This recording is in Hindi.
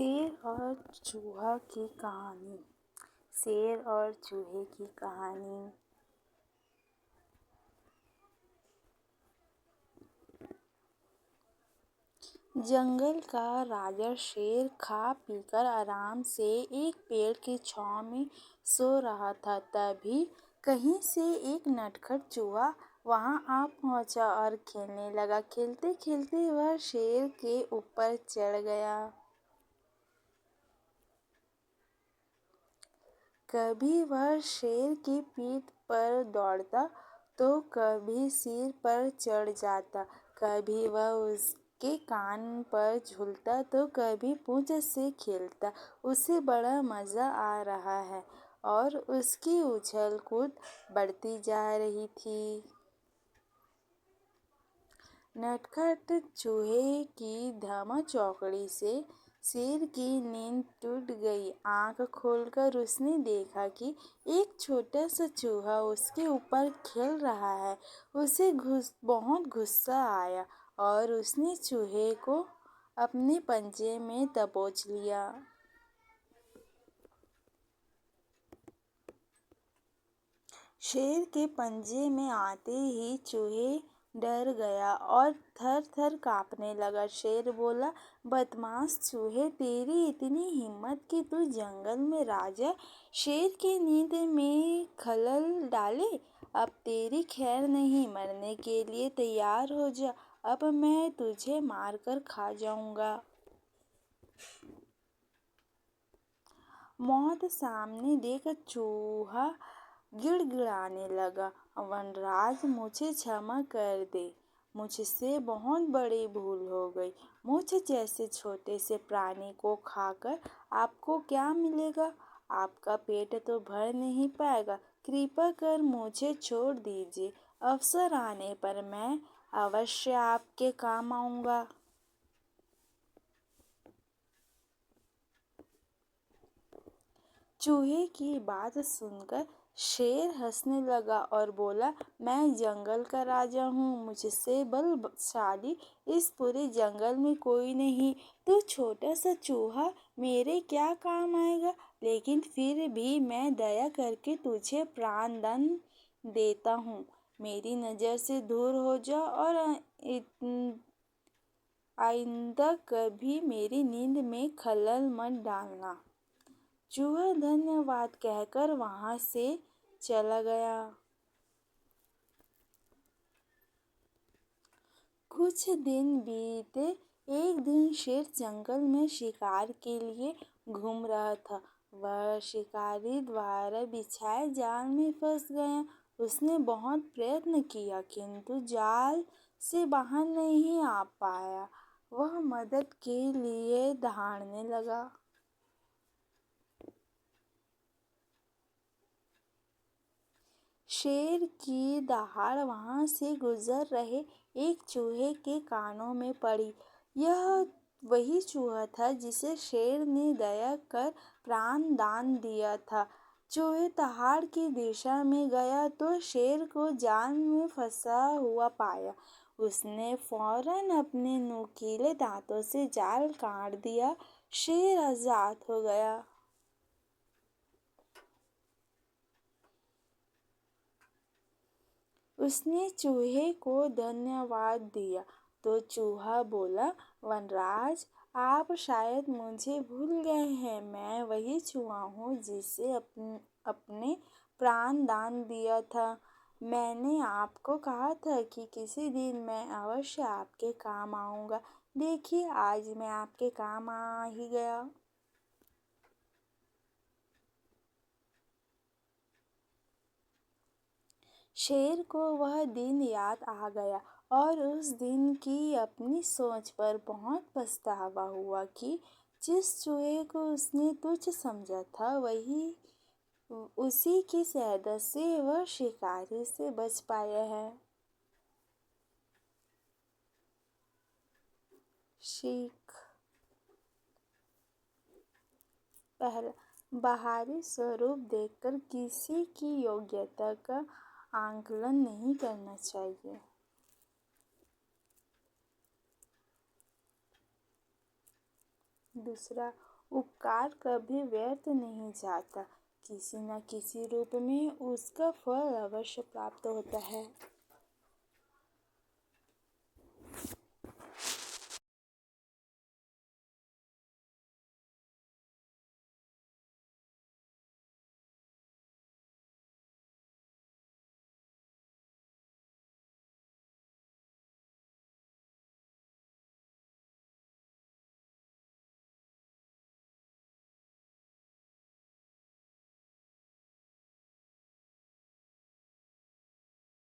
शेर और चूहा की कहानी। शेर और चूहे की कहानी। जंगल का राजा शेर खा पीकर आराम से एक पेड़ की छांव में सो रहा था। तभी कहीं से एक नटखट चूहा वहां आ पहुंचा और खेलने लगा। खेलते खेलते वह शेर के ऊपर चढ़ गया। कभी वह शेर की पीठ पर दौड़ता तो कभी सिर पर चढ़ जाता। कभी वह उसके कान पर झूलता तो कभी पूंछ से खेलता। उसे बड़ा मजा आ रहा है और उसकी उछल कूद बढ़ती जा रही थी। नटखट चूहे की धमा चौकड़ी से शेर की नींद टूट गई। आंख खोलकर उसने देखा कि एक छोटा सा चूहा उसके ऊपर खेल रहा है। उसे बहुत गुस्सा आया और उसने चूहे को अपने पंजे में दबोच लिया। शेर के पंजे में आते ही चूहे डर गया और थर थर कांपने लगा। शेर बोला, बदमाश चूहे, तेरी इतनी हिम्मत कि तू जंगल में राजा शेर की नींद में खलल डाले। अब तेरी खैर नहीं, मरने के लिए तैयार हो जा। अब मैं तुझे मारकर खा जाऊंगा। मौत सामने देख चूहा गिड़गिड़ाने लगा, वनराज मुझे क्षमा कर दे, मुझसे बहुत बड़ी भूल हो गई। मुझ जैसे छोटे से प्राणी को खाकर आपको क्या मिलेगा? आपका पेट तो भर नहीं पाएगा। कृपा कर मुझे छोड़ दीजिए। अवसर आने पर मैं अवश्य आपके काम आऊंगा। चूहे की बात सुनकर शेर हंसने लगा और बोला, मैं जंगल का राजा हूँ, मुझसे बलशाली इस पूरे जंगल में कोई नहीं। तू छोटा सा चूहा मेरे क्या काम आएगा? लेकिन फिर भी मैं दया करके तुझे प्राणदंड देता हूँ। मेरी नज़र से दूर हो जा और आइंदा कभी मेरी नींद में खलल मत डालना। चूहा धन्यवाद कहकर वहां से चला गया। कुछ दिन बीते। एक दिन शेर जंगल में शिकार के लिए घूम रहा था। वह शिकारी द्वारा बिछाए जाल में फंस गया। उसने बहुत प्रयत्न किया किंतु जाल से बाहर नहीं आ पाया। वह मदद के लिए दहाड़ने लगा। शेर की दहाड़ वहां से गुजर रहे एक चूहे के कानों में पड़ी। यह वही चूहा था जिसे शेर ने दया कर प्राण दान दिया था। चूहे दहाड़ की दिशा में गया तो शेर को जाल में फंसा हुआ पाया। उसने फौरन अपने नुकीले दांतों से जाल काट दिया। शेर आजाद हो गया। उसने चूहे को धन्यवाद दिया तो चूहा बोला, वनराज, आप शायद मुझे भूल गए हैं। मैं वही चूहा हूँ जिसे अपने प्राण दान दिया था। मैंने आपको कहा था कि किसी दिन मैं अवश्य आपके काम आऊंगा। देखिए, आज मैं आपके काम आ ही गया। शेर को वह दिन याद आ गया और उस दिन की अपनी सोच पर बहुत पछतावा हुआ कि जिस चूहे को उसने तुच्छ समझा था वही उसी की सहायता से वह शिकारी से बच पाया है। सीख। पहला, बाहरी स्वरूप देखकर किसी की योग्यता का आंकलन नहीं करना चाहिए। दूसरा, उपकार कभी व्यर्थ नहीं जाता, किसी न किसी रूप में उसका फल अवश्य प्राप्त होता है।